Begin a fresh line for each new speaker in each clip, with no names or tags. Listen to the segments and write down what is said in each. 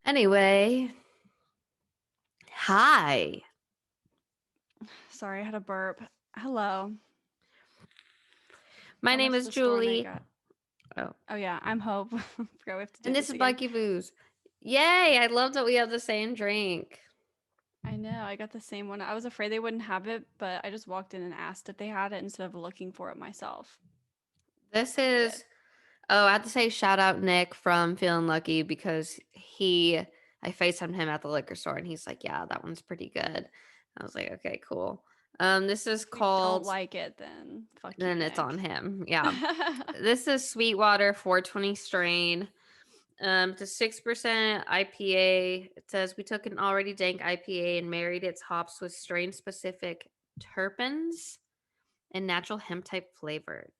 Anyway, hi.
Sorry, I had a burp. Hello.
My
I
name
went to
is
the store and I
Julie.
got.
Oh,
Oh yeah, I'm Hope. Forgot we have to
and
do
this
this
is
again.
Bucky Booze. Yay! I love that we have the same drink.
I know. I got the same one. I was afraid they wouldn't have it, but I just walked in and asked if they had it instead of looking for it myself.
This
They did.
is, oh, I have to say shout out Nick from Feeling Lucky because I FaceTimed him at the liquor store and he's like, yeah, that one's pretty good. I was like, okay, cool. This is
If we don't
called,
like it, then fuck you,
then it's on
Nick.
him. Yeah. This is Sweetwater 420 strain. It's a 6% IPA. It says we took an already dank IPA and married its hops with strain specific terpenes and natural hemp type flavor.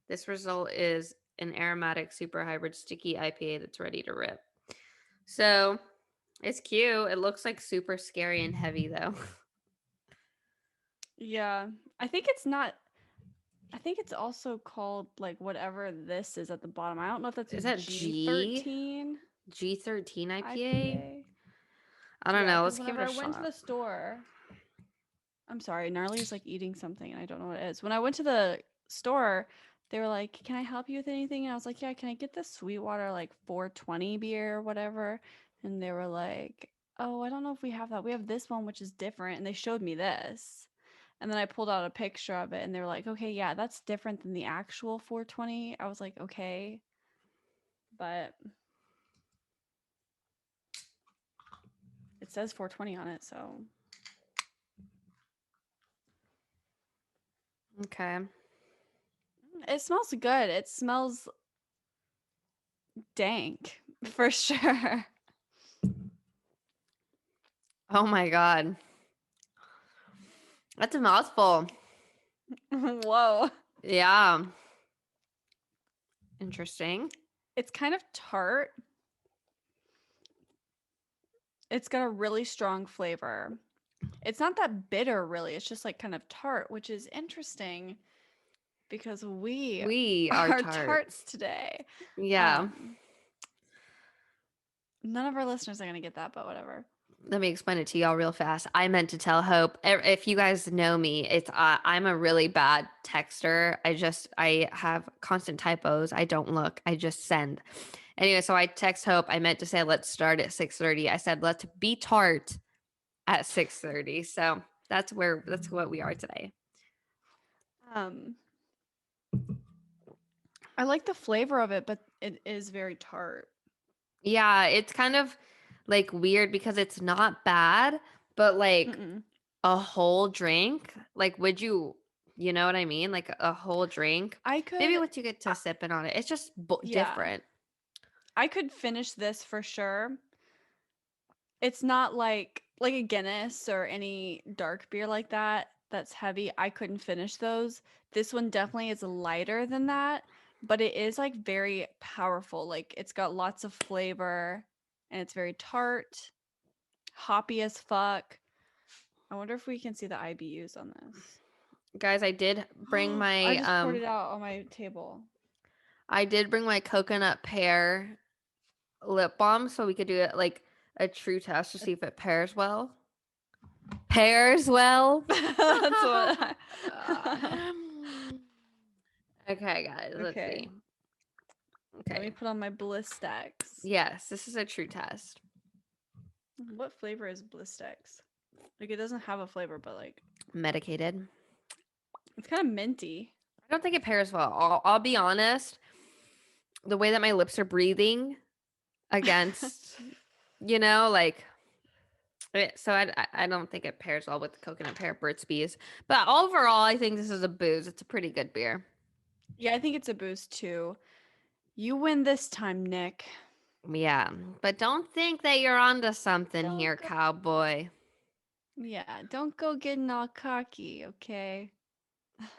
This result is an aromatic super hybrid sticky IPA that's ready to rip. So it's cute. It looks like super scary and heavy though.
Yeah, I think it's not. I think it's also called like whatever this is at the bottom. I don't know if that's a
Is that
G13
G13 IPA?
IPA.
I don't
Yeah,
know.
because
Let's give
whenever
it a
I went to
shot.
the store, I'm sorry, Gnarly's like eating something and I don't know what it is. When I went to the store, they were like, "Can I help you with anything?" And I was like, "Yeah, can I get the Sweetwater like 420 beer or whatever?" And they were like, "Oh, I don't know if we have that. We have this one which is different." And they showed me this. And then I pulled out a picture of it and they were like, "Okay, yeah, that's different than the actual 420." I was like, "Okay." But it says 420 on it, so
Okay.
it smells good. It smells dank for sure.
Oh my God. That's a mouthful.
Whoa.
Yeah. Interesting.
It's kind of tart. It's got a really strong flavor. It's not that bitter, really. It's just like kind of tart, which is interesting because we
We are
are
tart.
tarts today.
Yeah.
Um, None of our listeners are going to get that, but whatever.
Let me explain it to y'all real fast. I meant to tell Hope. If you guys know me, it's I'm a really bad texter. I have constant typos. I don't look. I just send. Anyway, so I text Hope. I meant to say let's start at 6:30. I said let's be tart at 6:30. So that's what we are today.
Um, I like the flavor of it, but it is very tart.
Yeah, it's kind of like weird because it's not bad, but like
Mm-mm.
a whole drink, like would you know what I mean? Like a whole drink.
I
Maybe
could,
once you get to sipping on it, it's just
yeah,
different.
I could finish this for sure. It's not like a Guinness or any dark beer like that that's heavy. I couldn't finish those. This one definitely is lighter than that, but it is like very powerful. Like it's got lots of flavor and it's very tart, hoppy as fuck. I wonder if we can see the IBUs on this.
Guys,
I just poured it out on my table.
I did bring my coconut pear lip balm so we could do it like a true test to see if it pairs well. Pairs well.
That's what
Okay, guys, let's
Okay.
see.
Let me
Okay.
put on my Blistex.
Yes, this is a true test.
What flavor is Blistex? Like it doesn't have a flavor, but like
Medicated.
it's kind of minty.
I don't think it pairs well. I'll be honest. The way that my lips are breathing against, like so I don't think it pairs well with the coconut pear Burt's Bees. But overall, I think this is a booze. It's a pretty good beer.
Yeah, I think it's a boost too. You win this time, Nick.
Yeah, but don't think that you're onto something
Don't
here,
go.
cowboy.
Yeah, don't go getting all cocky, okay?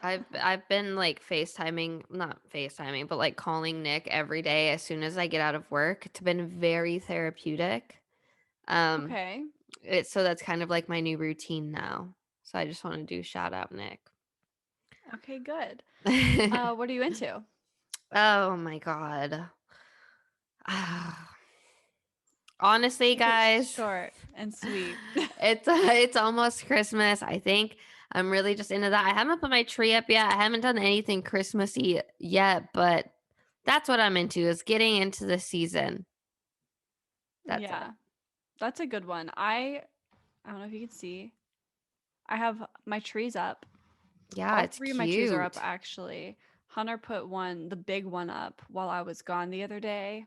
I've been like FaceTiming, not FaceTiming, but like calling Nick every day as soon as I get out of work. It's been very therapeutic. Um,
Okay.
so that's kind of like my new routine now. So I just want to do shout out Nick.
Okay, good. What are you into?
Oh my god. Honestly,
Keep it
guys,
short and sweet.
it's almost Christmas. I think I'm really just into that. I haven't put my tree up yet. I haven't done anything Christmassy yet, but that's what I'm into is getting into the season. That's it.
Yeah, that's a good one. I don't know if you can see. I have my trees up.
Yeah,
All
it's
3 of my trees are up
cute.
actually. Hunter put one, the big one up while I was gone the other day.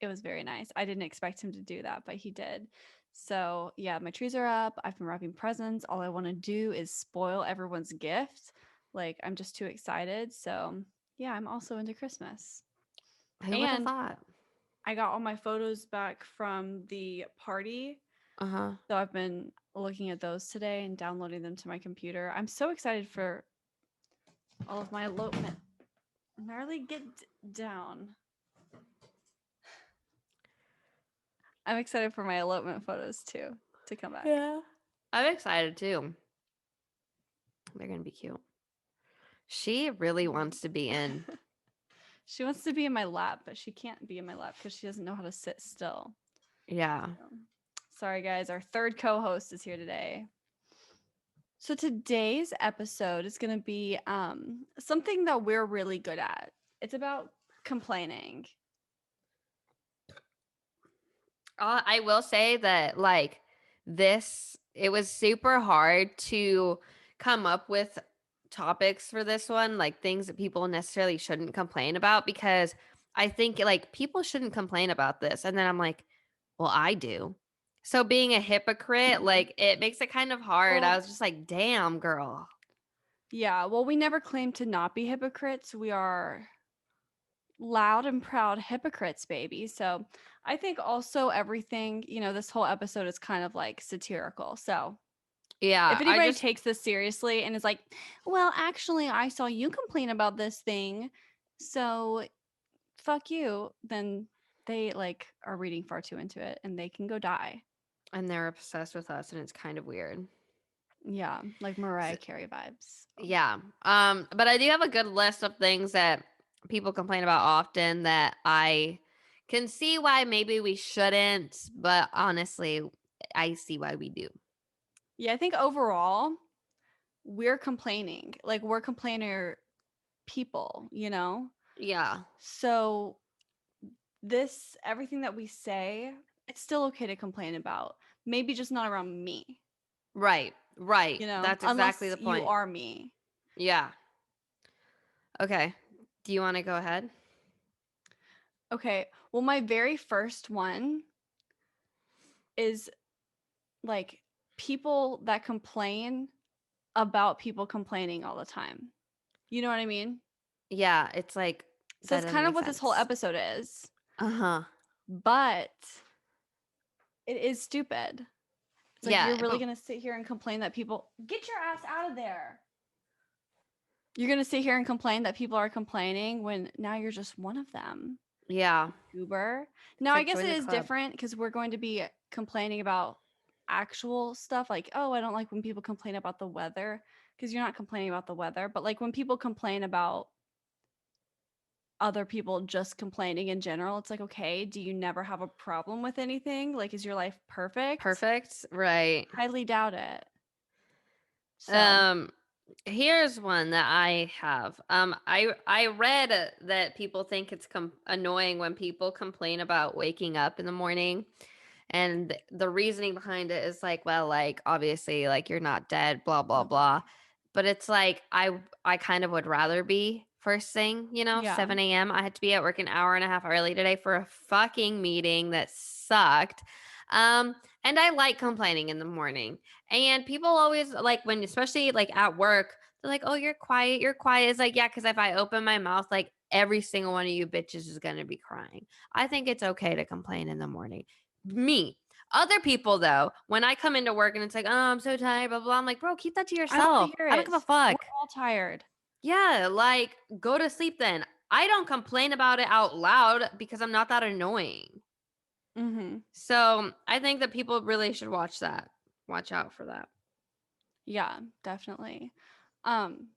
It was very nice. I didn't expect him to do that, but he did. So, yeah, my trees are up. I've been wrapping presents. All I want to do is spoil everyone's gift. Like, I'm just too excited. So, yeah, I'm also into Christmas.
Who would have
And
thought?
I got all my photos back from the party.
Uh-huh.
So, I've been looking at those today and downloading them to my computer. I'm so excited for all of my elopement. Gnarly, get down. I'm excited for my elopement photos too to come back.
Yeah. I'm excited too. They're gonna be cute. She really wants to be in.
She wants to be in my lap, but she can't be in my lap because she doesn't know how to sit still.
Yeah.
So, sorry, guys. Our third co host is here today. So, today's episode is going to be something that we're really good at. It's about complaining.
I will say that like this it was super hard to come up with topics for this one, like things that people necessarily shouldn't complain about because I think like people shouldn't complain about this. And then I'm like, well, I do. So being a hypocrite,
Mhm.
like it makes it kind of hard. I
Well,
was just like, damn, girl.
yeah. Well, we never claim to not be hypocrites. We are loud and proud hypocrites, baby. So I think also everything, this whole episode is kind of like satirical. So if
Yeah, I
anybody
just
takes this seriously and is like, well, actually, I saw you complain about this thing. So fuck you, then they like are reading far too into it and they can go die.
and they're obsessed with us and it's kind of weird.
Yeah, like Mariah Carey vibes. So.
Yeah. But I do have a good list of things that people complain about often that I can see why maybe we shouldn't, but honestly, I see why we do.
Yeah, I think overall, we're complaining. Like we're complainer people.
Yeah.
So this everything that we say, it's still okay to complain about. Maybe just not around me,
Right. Right. That's exactly
unless
the
you
point.
are me.
Yeah. Okay. Do you want to go ahead?
Okay. Well, my very first one is like people that complain about people complaining all the time. You know what I mean?
Yeah, it's like
So
that
it's
doesn't
kind of
make
what this whole
sense.
episode is,
Uh-huh.
but it is stupid. It's like
Yeah,
you're really
but
going to sit here and complain that people get your ass out of there. You're going to sit here and complain that people are complaining when now you're just one of them.
yeah.
Uber.
It's
Now, I
like
guess
join
it
the
is
club.
different because we're going to be complaining about actual stuff like, oh, I don't like when people complain about the weather because you're not complaining about the weather. But like when people complain about other people just complaining in general, it's like, okay, do you never have a problem with anything? Like, is your life perfect?
Perfect. Right.
Highly doubt it. So,
Um Here's one that I have. I read that people think it's annoying when people complain about waking up in the morning, and the reasoning behind it is like, well, like obviously, like you're not dead, blah blah
mhm.
blah. But it's like I kind of would rather be first thing,
Yeah.
7 a.m. I had to be at work an hour and a half early today for a fucking meeting that sucked. And I like complaining in the morning. And people always like when, especially like at work, they're like, "Oh, you're quiet. You're quiet." It's like, yeah, because if I open my mouth, like every single one of you bitches is gonna be crying. I think it's okay to complain in the morning. Me. Other people though, when I come into work and it's like, "Oh, I'm so tired," blah blah, I'm like, "Bro, keep that to
I want to
yourself.
hear
I don't give a
it. We're
fuck."
all tired.
Yeah, like go to sleep then. I don't complain about it out loud because I'm not that annoying.
Mm-hmm.
So I think that people really should watch that. Watch out for that.
Yeah, definitely. Um,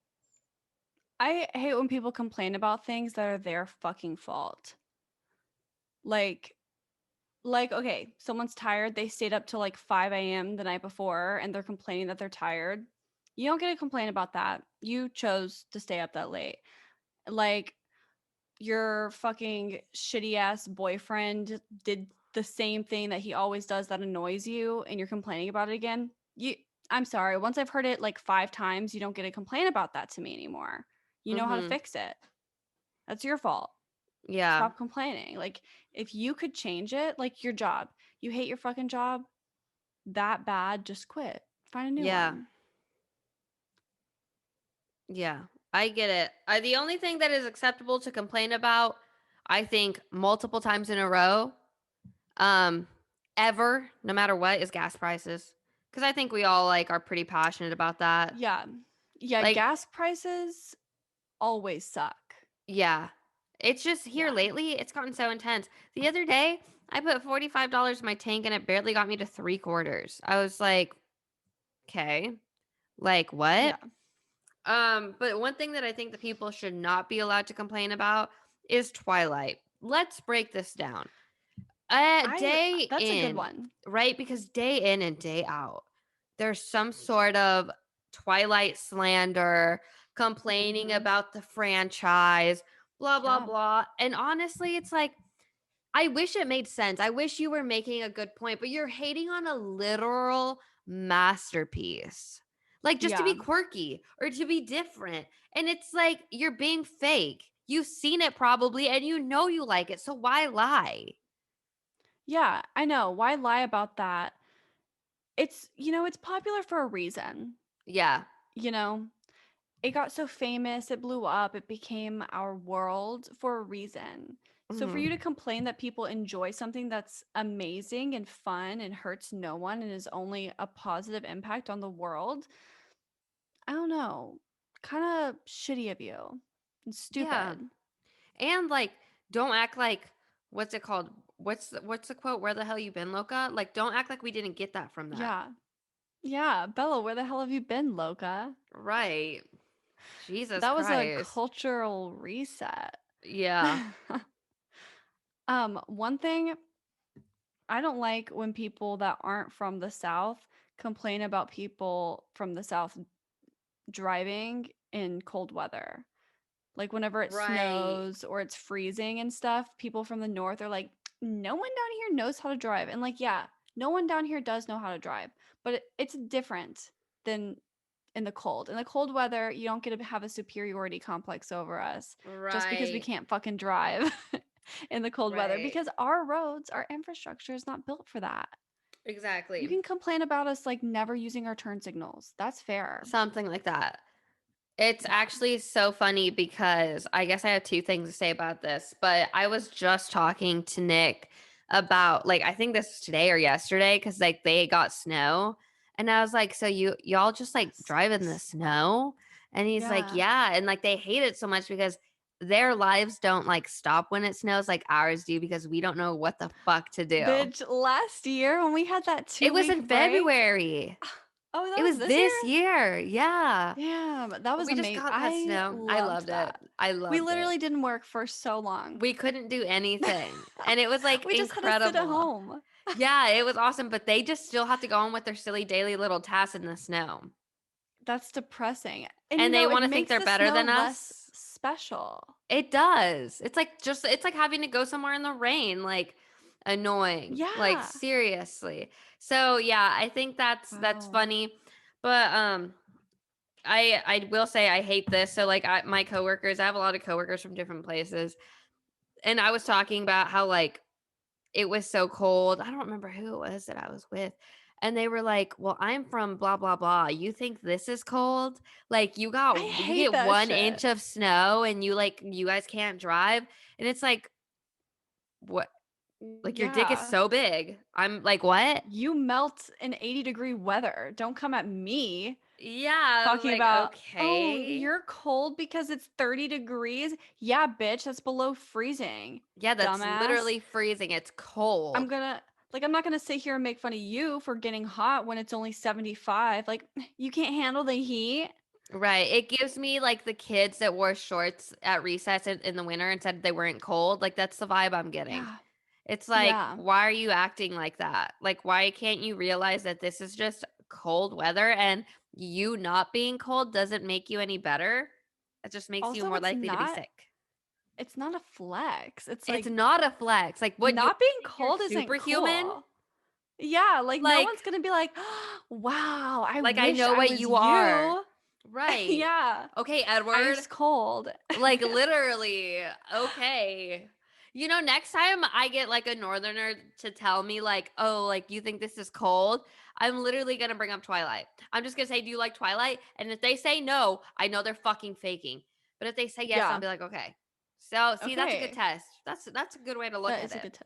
I hate when people complain about things that are their fucking fault. Like Like, okay, someone's tired. They stayed up till like 5 a.m. the night before and they're complaining that they're tired. You don't get to complain about that. You chose to stay up that late. Like, your fucking shitty ass boyfriend did the same thing that he always does that annoys you and you're complaining about it again. I'm sorry. Once I've heard it like 5 times, you don't get to complain about that to me anymore. You know how to
Mm-hmm.
fix it. That's your fault.
Yeah.
Stop complaining. Like, if you could change it, like your job, you hate your fucking job that bad, just quit. Find a new
Yeah.
one.
Yeah. I get it. The only thing that is acceptable to complain about, I think multiple times in a row, um, ever, no matter what, is gas prices. Because I think we all like are pretty passionate about that.
Yeah. Yeah,
Like,
gas prices always suck.
yeah. It's just here
Yeah.
lately, it's gotten so intense. The other day, I put $45 in my tank and it barely got me to 3 quarters. I was like, okay, like what?
Yeah.
But one thing that I think that people should not be allowed to complain about is Twilight. Let's break this down.
I
Day
That's a good
in,
one.
right? Because day in and day out, there's some sort of Twilight slander, complaining
Mhm.
about the franchise, blah, blah,
Yeah.
blah. And honestly, it's like, I wish it made sense. I wish you were making a good point, but you're hating on a literal masterpiece. Like just to
Yeah.
be quirky or to be different. And it's like you're being fake. You've seen it probably and you know you like it. So why lie?
Yeah, I know. Why lie about that? It's popular for a reason.
Yeah.
You know, it got so famous, it blew up, it became our world for a reason. So for
Mhm.
you to complain that people enjoy something that's amazing and fun and hurts no one and is only a positive impact on the world, I don't know. Kind of shitty of you and
Yeah.
stupid.
And like don't act like what's it called? What's the quote? Where the hell you been, Loca? Like don't act like we didn't get that from that.
Yeah. Yeah, Bella, where the hell have you been, Loca?
Right. Jesus
That was a
Christ.
cultural reset.
Yeah.
One thing I don't like when people that aren't from the South complain about people from the South driving in cold weather. Like whenever it
Right.
snows or it's freezing and stuff, people from the North are like, no one down here knows how to drive. And like, yeah, no one down here does know how to drive, but it's different than in the cold. In the cold weather, you don't get to have a superiority complex over us just because we
Right.
can't fucking drive in the cold weather
Right.
because our roads, our infrastructure is not built for that. You
Exactly.
can complain about us like never using our turn signals. That's fair.
Something like that. It's
Yeah.
actually so funny because I guess I have two things to say about this, but I was just talking to Nick about like I think this was today or yesterday because like they got snow. And I was like, so y'all just
That
like drive in the
sucks.
snow? And he's like,
Yeah.
yeah. And like they hate it so much because their lives don't like stop when it snows like ours do because we don't know what the fuck to do.
Bitch, last year when we had that
It was
2 week
in
break.
February.
Oh, that
It
was
was
this year?
this year. Yeah.
Damn, that was
We just
amazing.
got that
I
snow. I
loved
loved it.
that.
I
We
loved it.
literally didn't work for so long.
We couldn't do anything. And it was like
We just had to sit at
incredible.
home.
Yeah, it was awesome, but they just still have to go on with their silly daily little tasks in the snow.
That's depressing. And
And they
it
want to think
makes
they're
the
better
snow
than
less
us.
special.
It does. It's like having to go somewhere in the rain, like annoying. Like
Yeah.
seriously. So yeah, I think that's
Wow.
funny. But I will say I hate this. So like my coworkers, I have a lot of coworkers from different places. And I was talking about how like it was so cold. I don't remember who it was that I was with. And they were like, "Well, I'm from blah blah blah. You think this is cold? Like
I
you
hate
get
that
1
shit.
inch of snow and you guys can't drive." And it's like, "What? Like your dick is
Yeah.
so big." I'm like, "What?"
You melt in 80-degree weather. Don't come at me
Yeah, I was
talking
like,
about, oh,
"Okay."
you're cold because it's 30 degrees. Yeah, bitch, that's below freezing.
Yeah, that's
Dumbass.
literally freezing. It's cold.
I'm not gonna sit here and make fun of you for getting hot when it's only 75. Like, you can't handle the heat.
Right. It gives me like the kids that wore shorts at recess in the winter and said they weren't cold. Like that's the vibe I'm getting.
Yeah.
It's like,
Yeah.
why are you acting like that? Like, why can't you realize that this is just cold weather and you not being cold doesn't make you any better? It just makes you
Also,
more likely to be sick.
it's not a flex. It's
It's
like
not a flex. Like, what, you
not being
think you're
cold isn't
superhuman?
cool. Yeah, like no
Like
one's gonna be like, wow, I
like, I
wish
know
I
what
was
you are.
you.
Right.
Yeah,
Okay, Edward.
ice cold.
Like, literally. Okay. You know, next time I get like a northerner to tell me, like, oh, like, you think this is cold, I'm literally gonna bring up Twilight. I'm just gonna say, do you like Twilight? And if they say no, I know they're fucking faking. But if they say yes, I'll
Yeah.
be like, okay. So, see, that's a good
Okay.
test. That's a good way to look
That
at
is a
it.
good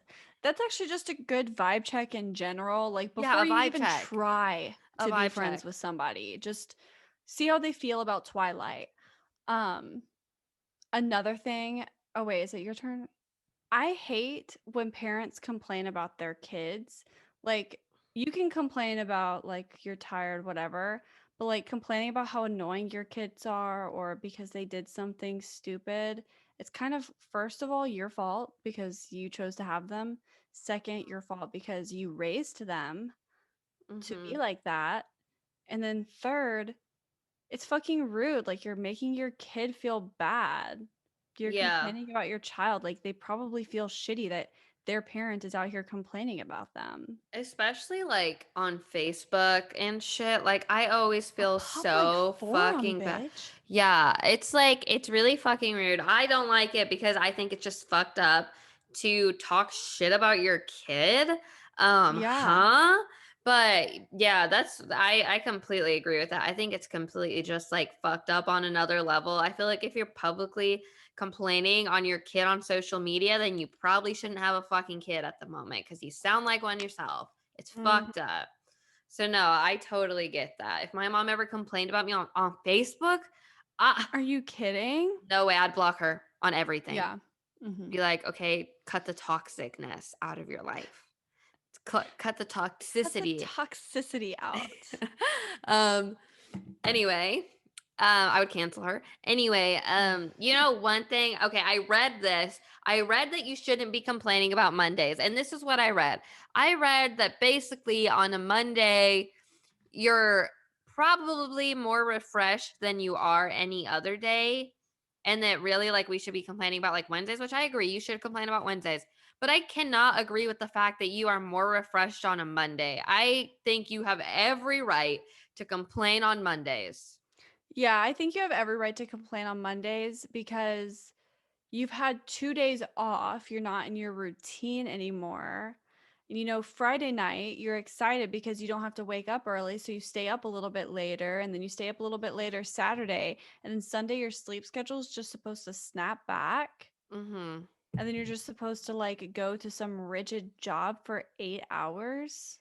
that's actually just a good vibe check in general. Like
Yeah,
before
a
you
vibe
even
check.
try
A
to be
vibe
friends
check.
with somebody, just see how they feel about Twilight. Um, another thing. Oh wait, is it your turn? I hate when parents complain about their kids. Like, you can complain about, like, you're tired, whatever, but, like, complaining about how annoying your kids are or because they did something stupid, it's kind of, first of all, your fault because you chose to have them. Second, your fault because you raised them to be
Mm-hmm.
like that. And then third, it's fucking rude, like, you're making your kid feel bad. You're
Yeah.
complaining about your child, like, they probably feel shitty that their parent is out here complaining about them.
Especially like on Facebook and shit. Like, I always
A
feel
public
so
forum,
fucking bad.
bitch.
Yeah, it's like, it's really fucking rude. I don't like it because I think it's just fucked up to talk shit about your kid.
Yeah.
Huh? But yeah, I completely agree with that. I think it's completely just like fucked up on another level. I feel like if you're publicly complaining on your kid on social media, then you probably shouldn't have a fucking kid at the moment because you sound like one yourself. It's
Mhm.
fucked up. So no, I totally get that. If my mom ever complained about me on Facebook,
Are you kidding?
no way, I'd block her on everything.
Yeah. Mhm.
Be like, okay, cut the toxicness out of your life. Cut the
Cut the
toxicity.
toxicity out.
um Anyway, I would cancel her. Anyway, you know, one thing, okay, I read this. I read that you shouldn't be complaining about Mondays. And this is what I read. I read that basically on a Monday, you're probably more refreshed than you are any other day. And that really, like, we should be complaining about like Wednesdays, which I agree. You should complain about Wednesdays. But I cannot agree with the fact that you are more refreshed on a Monday. I think you have every right to complain on Mondays.
Yeah, I think you have every right to complain on Mondays because you've had 2 days off, you're not in your routine anymore. And, Friday night, you're excited because you don't have to wake up early, so you stay up a little bit later, and then you stay up a little bit later Saturday, and then Sunday, your sleep schedule is just supposed to snap back,
Mm-hmm.
and then you're just supposed to, like, go to some rigid job for 8 hours.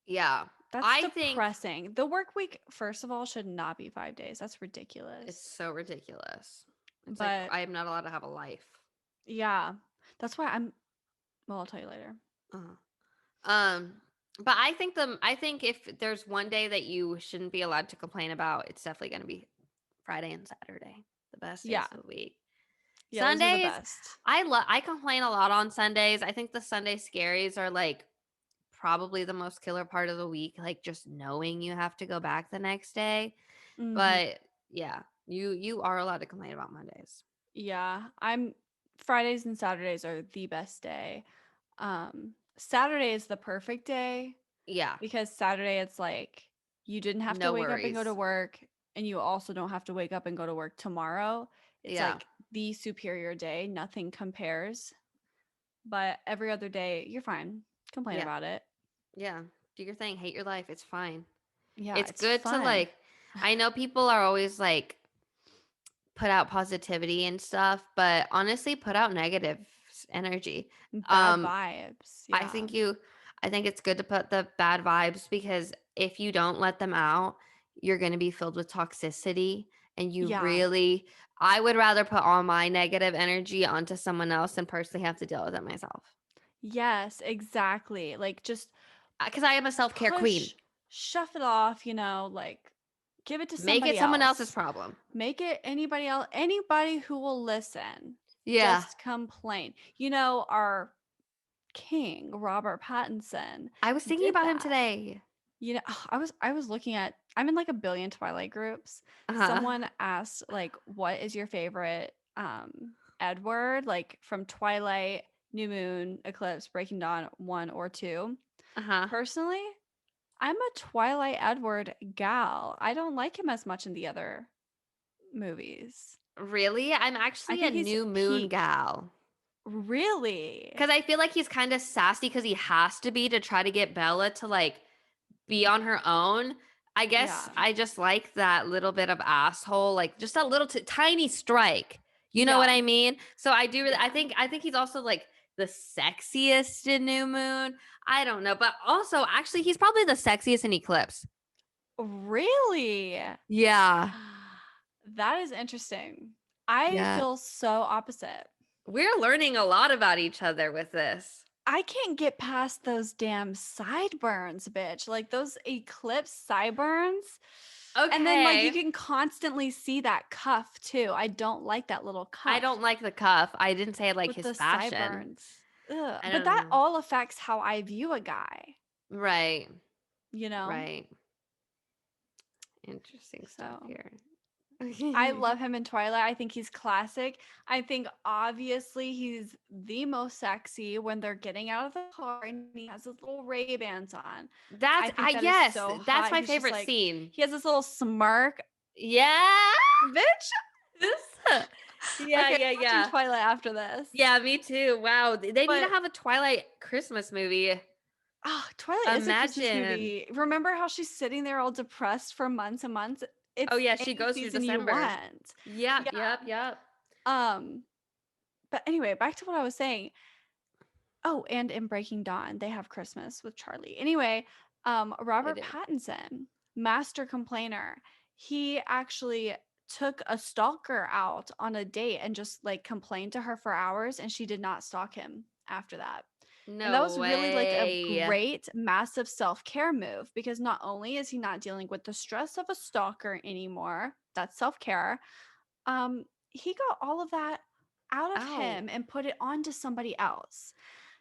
Yeah.
That's
I think
depressing. The work week, first of all, should not be 5 days. That's
it's
ridiculous.
so ridiculous. It's like
But
I am not allowed to have a life.
yeah, that's why well, I'll tell you later.
Uh-huh. But I think if there's one day that you shouldn't be allowed to complain about, it's definitely going to be Friday and Saturday, the best days
Yeah.
of the week.
Yeah, those are the
Sundays,
best.
I complain a lot on Sundays. I think the Sunday scaries are like probably the most killer part of the week, like just knowing you have to go back the next day.
Mhm.
But yeah, you are allowed to complain about Mondays.
Yeah, Fridays and Saturdays are the best day. Saturday is the perfect day
Yeah,
because Saturday it's like you didn't have to
no
wake up and go to
worries.
work, and you also don't have to wake up and go to work tomorrow. It's
Yeah,
like the superior day. Nothing compares. But every other day, you're fine. Complain
yeah,
about it.
yeah. Do your thing. Hate your life. It's fine.
Yeah,
It's
it's
good to
fun.
like. I know people are always like put out positivity and stuff, but honestly, put out negative energy.
Bad
Um,
vibes.
I
Yeah.
think you. I think it's good to put the bad vibes because if you don't let them out, you're going to be filled with toxicity, and you
Yeah.
really. I would rather put all my negative energy onto someone else than personally have to deal with it myself.
Yes, exactly. Like just
Because I am a self care queen.
push, shove it off, like give it to
Make it
somebody
someone else's
else.
problem.
Make it anybody who will listen.
Yeah.
Just complain. Our king, Robert Pattinson,
I was thinking
did
about him
that.
today.
You know, I was looking at I'm in like a billion Twilight groups.
Uh-huh.
Someone asked like what is your favorite Edward like from Twilight, New Moon, Eclipse, Breaking Dawn 1 or 2.
Uh-huh.
Personally, I'm a Twilight Edward gal. I don't like him as much in the other movies.
Really? I'm
I
actually a
think he's
new moon
peak.
gal.
Really?
Because I feel like he's kind of sassy because he has to be to try to get Bella to like be on her own. I guess
Yeah.
I just like that little bit of asshole, like just a little tiny strike. You know what
Yeah.
I mean? So I do really,
Yeah.
I think he's also like the sexiest in New Moon. I don't know, but also actually he's probably the sexiest in Eclipse.
Really?
Yeah.
That is interesting. I
Yeah.
feel so opposite.
We're learning a lot about each other with this.
I can't get past those damn sideburns, bitch. Like those eclipse sideburns. And then like you
Okay.
can constantly see that cuff too. I don't like that little
I
cuff
don't like the cuff. I didn't say I like
with
his
the
fashion.
sideburns. Ugh.
I
But
don't
that
know.
all affects how I view a guy,
Right.
you know?
Right. Interesting stuff
So
here.
I love him in Twilight. I think he's classic. I think obviously he's the most sexy when they're getting out of the car and he has his little Ray-Bans on. I
That's
think
I
that is
yes,
so
that's
hot.
my
He's just
favorite
like
scene.
he has this little smirk.
Yeah.
Bitch.
This yeah,
Okay,
yeah,
I'm watching
yeah.
Twilight after this.
Yeah, me too. Wow. They need to
But
have a Twilight Christmas movie.
Twilight is a Christmas
Imagine.
movie. Remember how she's sitting there all depressed for months and months?
Oh
It's
yeah, she
any
goes through
season you
December.
want.
Yep,
Yeah.
yep, yep.
Um, but anyway, back to what I was saying. Oh, and in Breaking Dawn, they have Christmas with Charlie. Anyway,
They
Robert
do.
Pattinson, master complainer, he actually took a stalker out on a date and just like complained to her for hours, and she did not stalk him after that. And that
No
was really like a
way.
great, massive self care move because not only is he not dealing with the stress of a stalker anymore, that's self care, he got all of that out of
Oh,
him and put it onto somebody else.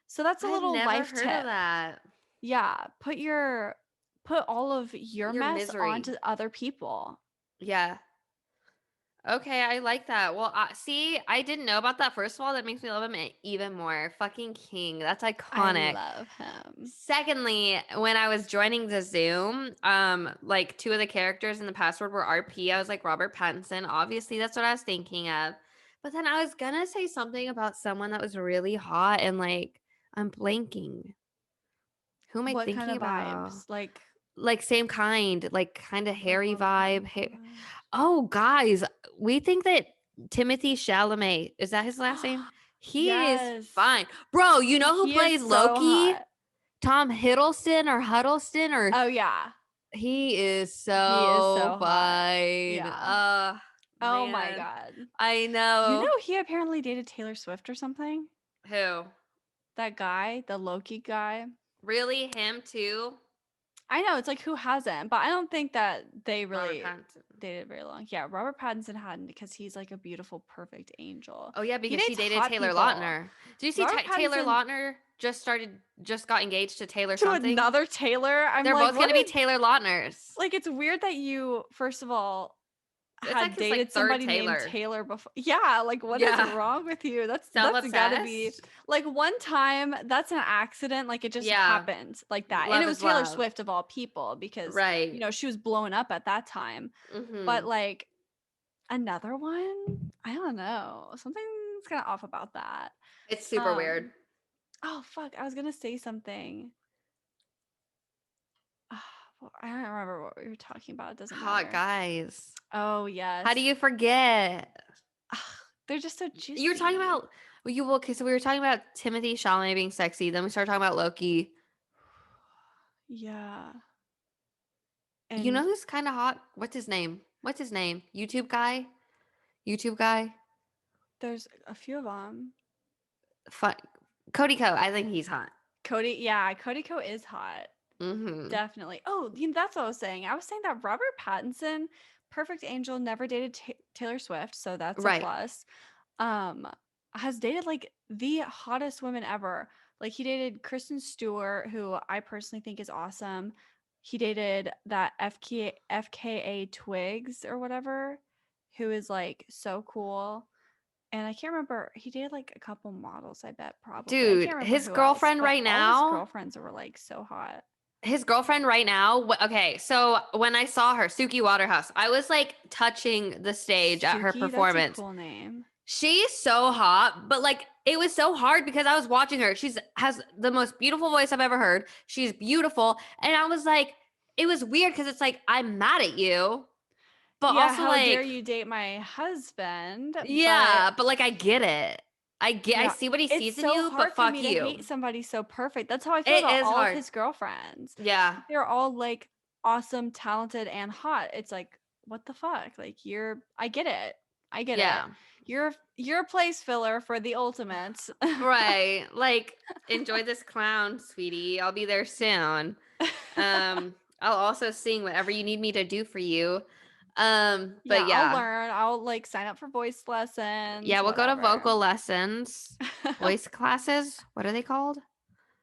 So that's a
I've
little
never
life
heard of
tip.
that.
Yeah, put all of your
Your
mess
misery.
onto other people.
Yeah. Okay, I like that. Well, see, I didn't know about that. First of all, that makes me love him even more. Fucking king. That's
I
iconic.
love him.
Secondly, when I was joining the Zoom, like two of the characters in the password were RP. I was like Robert Pattinson. Obviously, that's what I was thinking of. But then I was gonna say something about someone that was really hot and like I'm blanking. Who am I
What kind
thinking
of
about?
vibes? Like
Like same kind, like kind of hairy
Robert
vibe.
Pattinson vibes.
Oh, guys, we think that Timothy Chalamet, is that his last name? He is
Yes.
fine. Bro, you know who
He is
plays
so
Loki?
hot.
Tom Hiddleston or Huddleston or
Oh yeah.
he is
He is
so
so hot.
fine.
Yeah. Oh my
Man.
god.
I
You know
know.
he apparently dated Taylor Swift or something?
Who?
That guy, the Loki guy.
Really? Him too?
I know, it's like who hasn't, but I don't think that they
Robert
really
Pattinson.
dated very long. Yeah, Robert Pattinson hadn't because he's like a beautiful, perfect angel.
Oh yeah,
He
because he
dates
dated
hot
Taylor
people.
Lautner. Do you see
Robert
Taylor
Pattinson
Lautner just got engaged to Taylor
to
something?
another Taylor. I'm
They're
like,
both
what
gonna be
is
Taylor Lautners.
like it's weird that you first of all
It's
had
like his
dated
like third
somebody named
Taylor.
Taylor before. Yeah, like what is
Yeah.
wrong with you? That's got to be
Self-obsessed.
like one time that's an accident, like it just
Yeah.
happened like that. And
Love
it was
is
Taylor
love.
Swift of all people because
Right.
she was blowing up at that time. But
Mm-hmm.
like another one, I don't know. Something's kind of off about that.
It's super weird.
Um oh fuck, I was going to say something. Well, I don't remember what we were talking about. It doesn't
Hot
matter.
guys.
Oh,
How do
yes.
you forget?
They're just so
You were talking
juicy.
about okay, so we were talking about Timothy Chalamet being sexy. Then we started talking about Loki.
Yeah.
You know
And
who's kind of hot? What's his name? What's his name? YouTube guy? YouTube guy?
there's a few of them.
Fun. Cody Co. I think he's hot.
Cody, yeah, Cody Co is hot.
Mm-hmm.
Definitely. Oh, that's what I was saying. I was saying that Robert Pattinson, Perfect Angel, never dated Taylor Swift, so that's a
Right.
plus. Um, has dated like the hottest women ever. Like he dated Kristen Stewart, who I personally think is awesome. He dated that FKA Twigs or whatever, who is like so cool. And I can't remember. He dated like a couple models, I bet, probably. I
Dude,
can't remember
his
who else,
girlfriend
but
right
all his
now,
girlfriends were like so hot.
okay, so when I saw her, Suki Waterhouse, I was like touching the stage at her
Suki, that's a
performance.
cool name.
She's so hot, but like it was so hard because I was watching her. She's has the most beautiful voice I've ever heard. She's beautiful, and I was like, it was weird because it's like I'm mad at you, but
Yeah,
also
how dare
like,
you date my husband? But
yeah, but like I get it. I
yeah,
see what he
it's
sees in
so
you,
hard
but
for
fuck
me to hate
you.
somebody so perfect. That's how I feel
It
about
is
all of
hard.
his girlfriends.
Yeah,
They're all like awesome, talented, and hot. It's like, what the fuck? Like I get it. I get it.
yeah,
You're a place filler for the ultimate.
right. Like enjoy this clown, sweetie. I'll be there soon. I'll also sing whatever you need me to do for you. But
Yeah, I'll
yeah.
learn. I'll like sign up for voice lessons,
Yeah, we'll go to
whatever.
vocal lessons, voice classes. What are they called?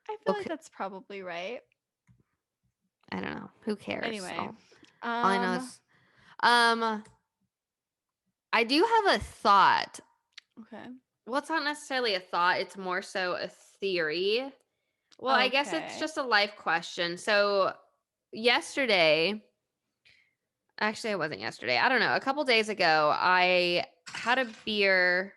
I feel like
Voc-
that's probably right.
I don't know. Who cares?
Anyway,
All I know is, um, I do have a thought.
okay.
Well, it's not necessarily a thought. It's more so a theory. Well, I guess it's
Okay.
just a life question. So yesterday, actually, it wasn't yesterday. I don't know. A couple days ago, I had a beer.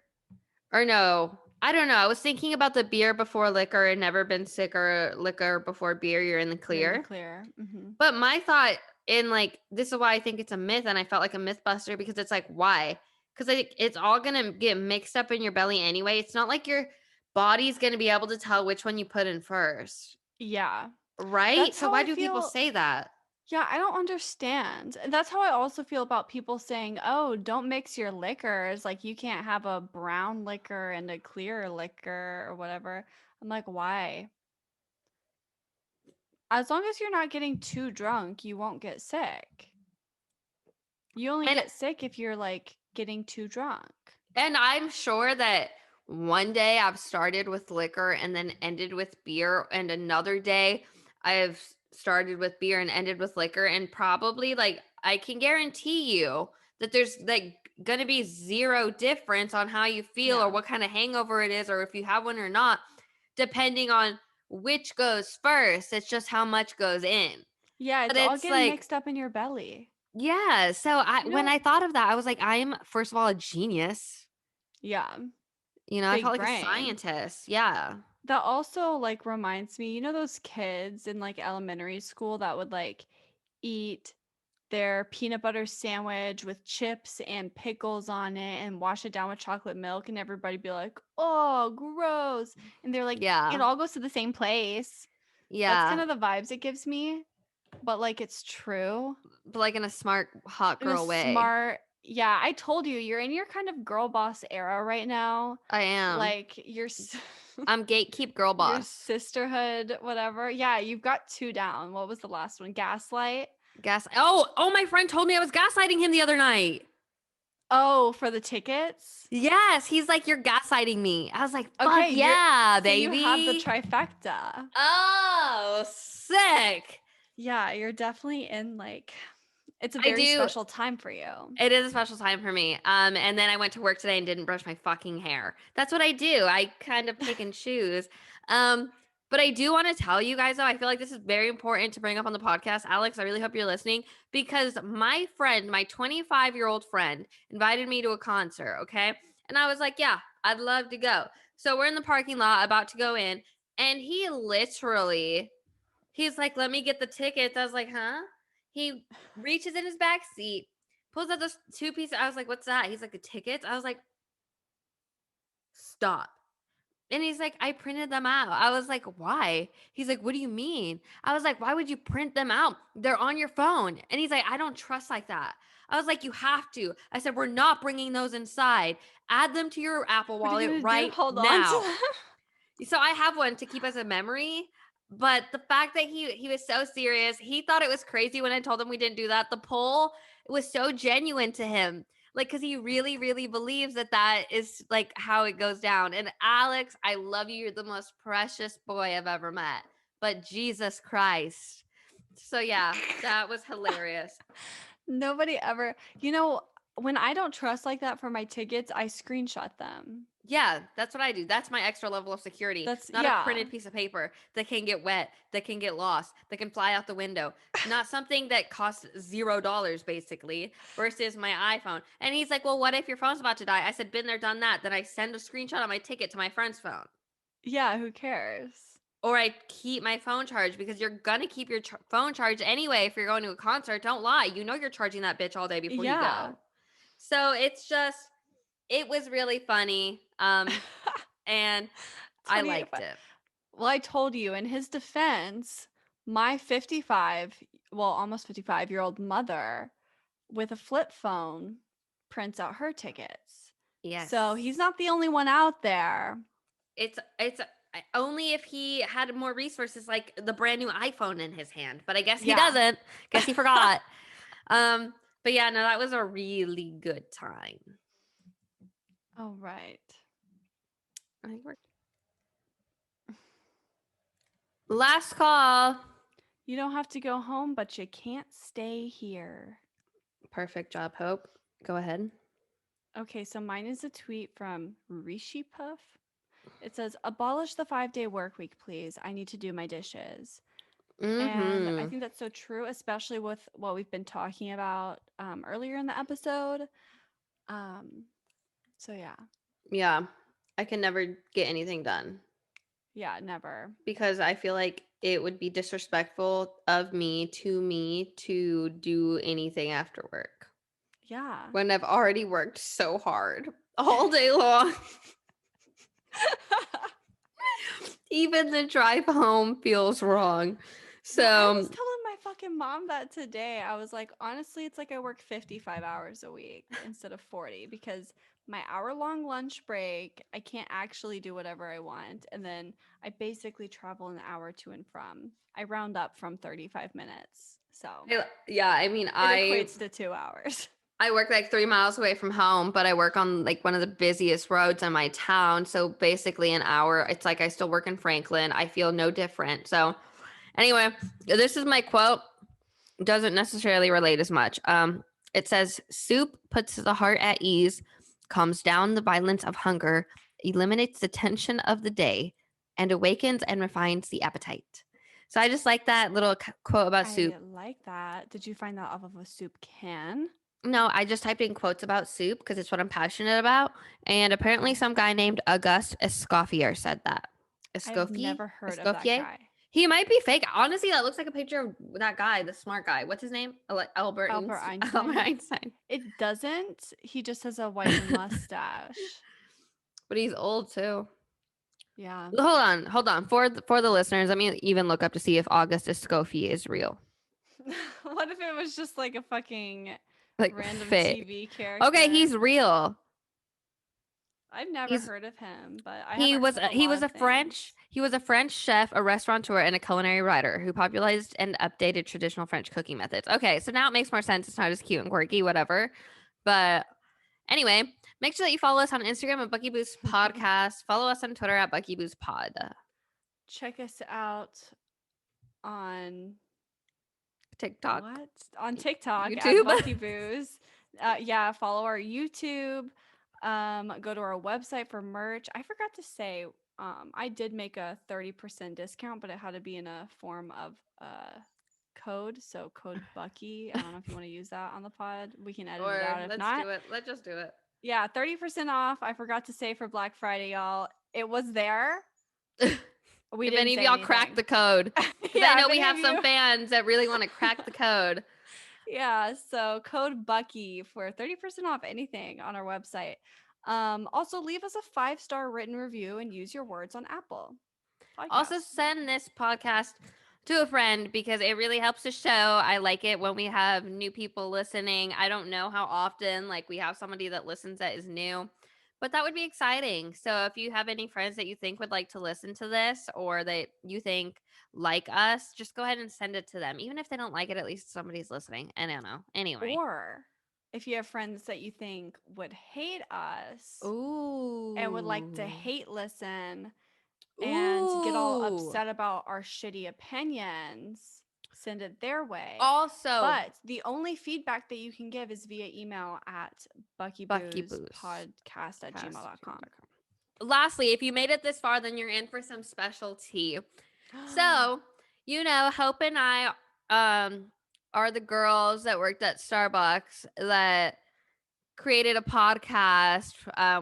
Or no, I don't know. I was thinking about the beer before liquor and never been sick, or liquor before beer, you're in the
You're in the
clear.
clear.
But my thought in like this is why I think it's a myth and I felt like a myth buster because it's like why? Because like it's all gonna get mixed up in your belly anyway. It's not like your body's gonna be able to tell which one you put in first.
Yeah.
Right?
That's
So
how
why
I
do people
feel.
say that?
Yeah, I don't understand. And that's how I also feel about people saying, "Oh, don't mix your liquors. Like you can't have a brown liquor and a clear liquor or whatever." I'm like, "Why? As long as you're not getting too drunk, you won't get sick. You only
And
get sick if you're like getting too drunk."
And I'm sure that one day I've started with liquor and then ended with beer, and another day I've started with beer and ended with liquor. And probably, like, I can guarantee you that there's like going to be zero difference on how you feel or
Yeah.
what kind of hangover it is, or if you have one or not, depending on which goes first. It's just how much goes in.
Yeah,
But
it's all
it's
getting
like,
mixed up in your belly.
yeah. So
You
when
know?
I thought of that, I was like, I am, first of all, a genius.
Yeah.
I
Big
felt like a
brain.
scientist. Yeah.
That also like reminds me, you know those kids in like elementary school that would like eat their peanut butter sandwich with chips and pickles on it and wash it down with chocolate milk and everybody be like, "Oh, gross." And they're like, "It
Yeah.
all goes to the same place." That's kind
Yeah.
of the vibes it gives me, but like it's true
But like in a smart hot
in a
girl way.
smart. Yeah, I told you, you're in your kind of girl boss era right now.
I am.
Like
I'm gatekeep girl
your
boss.
sisterhood, whatever. Yeah, you've got two down. What was the last one? Gaslight.
Oh, my friend told me I was gaslighting him the other night.
Oh, for the tickets?
Yes, he's like, you're gaslighting me. I was like, fuck
Okay,
yeah,
so you have the
baby.
trifecta.
Oh, sick.
Yeah, you're definitely in like it's a
I
very
do.
special time for you.
It is a special time for me. And then I went to work today and didn't brush my fucking hair. That's what I do. I kind of pick and choose. But I do want to tell you guys though, I feel like this is very important to bring up on the podcast. Alex, I really hope you're listening because my friend, my 25-year-old friend, invited me to a concert. Okay. And I was like, yeah, I'd love to go. So we're in the parking lot about to go in, and he's like, let me get the tickets. I was like, huh? He reaches in his back seat, pulls out those two pieces. I was like, what's that? He's like, the tickets. I was like, stop. And he's like, I printed them out. I was like, why? He's like, what do you mean? I was like, why would you print them out? They're on your phone. And he's like, I don't trust like that. I was like, you have to. I said, we're not bringing those inside. Add them to your Apple
What are you
Wallet
gonna do?
right
Hold on to
now.
them?
So I have one to keep as a memory. But the fact that he was so serious, he thought it was crazy when I told him we didn't do that. The poll was so genuine to him. Like, because he really, really believes that is like how it goes down. And Alex, I love you. You're the most precious boy I've ever met. But Jesus Christ. So yeah, that was hilarious.
Nobody ever, when I don't trust like that for my tickets, I screenshot them.
Yeah, that's what I do. That's my extra level of security.
That's,
Not a
yeah.
printed piece of paper that can get wet, that can get lost, that can fly out the window. Not something that costs $0 basically versus my iPhone. And he's like, "Well, what if your phone's about to die?" I said, "Been there, done that." Then I send a screenshot of my ticket to my friend's phone.
Yeah, who cares?
Or I keep my phone charged because you're gonna keep your phone charged anyway if you're going to a concert. Don't lie. You know you're charging that bitch all day before you
Yeah.
go. So it's just, it was really funny. And I
28.
liked it.
Well, I told you, in his defense, my 55, well, almost 55-year-old mother with a flip phone prints out her tickets.
Yes.
So he's not the only one out there.
It's only if he had more resources like the brand new iPhone in his hand, but I guess he
Yeah.
doesn't. Guess he forgot. But yeah, no, that was a really good time.
Oh, right.
I think we're last call.
You don't have to go home, but you can't stay here.
Perfect job, Hope. Go ahead.
Okay, so mine is a tweet from Rishi Puff. It says, "Abolish the 5-day work week, please. I need to do my dishes." And I think that's so true, especially with what we've been talking about earlier in the episode. So yeah.
Yeah. I can never get anything done
Yeah, never.
because I feel like it would be disrespectful of me to do anything after work
Yeah.
when I've already worked so hard all day long. Even the drive home feels wrong. So
Well, I was telling my fucking mom that today. I was like, honestly, it's like I work 55 hours a week instead of 40 because my hour-long lunch break, I can't actually do whatever I want. And then I basically travel an hour to and from. I round up from 35 minutes. So
yeah, I mean,
it equates to 2 hours.
I work like 3 miles away from home, but I work on like one of the busiest roads in my town. So basically, an hour. It's like I still work in Franklin. I feel no different. So anyway, this is my quote. Doesn't necessarily relate as much. It says, "Soup puts the heart at ease, calms down the violence of hunger, eliminates the tension of the day, and awakens and refines the appetite." So I just like that little quote about soup.
I like that. Did you find that off of a soup can?
No, I just typed in quotes about soup because it's what I'm passionate about. And apparently,
Oh,
some guy named Auguste Escoffier said that.
I've
Escoffier?
never heard of that
Escoffier?
guy.
He might be fake. Honestly, that looks like a picture of that guy, the smart guy. What's his name? Albert
Albert
Einstein. Albert
Einstein?
Einstein.
It doesn't. He just has a white mustache.
But he's old too.
Yeah.
Hold on. For the listeners, let me even look up to see if Auguste Escoffier is real.
What if it was just like a fucking
Like
random
fake.
TV character?
Okay, he's real.
I've never
He's
heard of him, but I
He
haven't
was
heard of a lot of things.
he was a French chef, a restaurateur, and a culinary writer who popularized and updated traditional French cooking methods. Okay, so now it makes more sense. It's not as cute and quirky, whatever. But anyway, make sure that you follow us on Instagram at Bucky Boost Podcast. Follow us on Twitter at Bucky Boost Pod.
Check us out on
TikTok,
what? On TikTok at
YouTube.
Bucky Booze. Yeah, follow our YouTube. Go to our website for merch. I forgot to say, I did make a 30% discount, but it had to be in a form of code. So code Bucky. I don't know if you want to use that on the pod. We can edit it out if not.
Do it. Let's just do it.
Yeah, 30% off. I forgot to say for Black Friday, y'all. It was there. We
If
didn't
any of
say
y'all
anything.
crack the code, because
Yeah,
I know
if
we
any
have
of
some
you-
fans that really want to crack the code.
Yeah, so code Bucky for 30% off anything on our website. Also, leave us a 5-star written review and use your words on Apple Podcasts.
Also, send this podcast to a friend because it really helps the show. I like it when we have new people listening. I don't know how often, like, we have somebody that listens that is new, but that would be exciting. So, if you have any friends that you think would like to listen to this or that you think like us, just go ahead and send it to them. Even if they don't like it, at least somebody's listening. I don't know. Anyway.
Or if you have friends that you think would hate us and would like to
Ooh.
hate listen and get all
Ooh.
upset about our shitty opinions, send it their way.
Also,
But the only feedback that you can give is via email at
Bucky Booze.
buckybooze.podcast@gmail.com.
Lastly, if you made it this far, then you're in for some special tea. So, Hope and I are the girls that worked at Starbucks that created a podcast,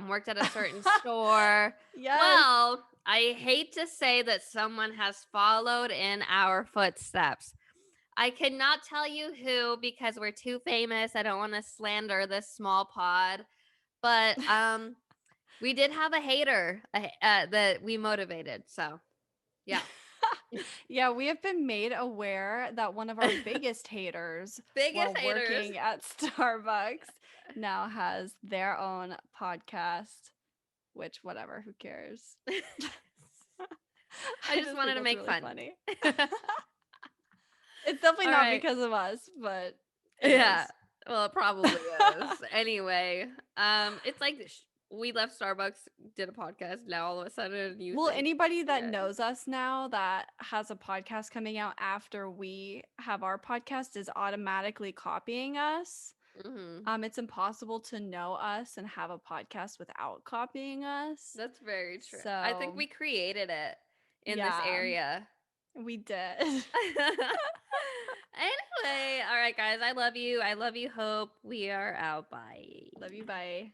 worked at a certain store.
Yes.
Well, I hate to say that someone has followed in our footsteps. I cannot tell you who because we're too famous. I don't want to slander this small pod, but we did have a hater that we motivated. So, yeah.
Yeah, we have been made aware that one of our biggest haters
Biggest
while
haters.
working at Starbucks now has their own podcast, which, whatever, who cares?
I just wanted
think
to
that's
make
really
fun.
funny. It's definitely
All
not
right.
because of us, but it
Yeah.
is.
Well, it probably is. Anyway, it's like we left Starbucks, did a podcast. Now all of a sudden you
Well,
think,
anybody that
yeah.
knows us now that has a podcast coming out after we have our podcast is automatically copying us.
Mm-hmm.
It's impossible to know us and have a podcast without copying us.
That's very true. I think
So,
we created it in this
yeah,
area.
we did.
Anyway, all right, guys. I love you. I love you, Hope. We are out. Bye.
Love you. Bye.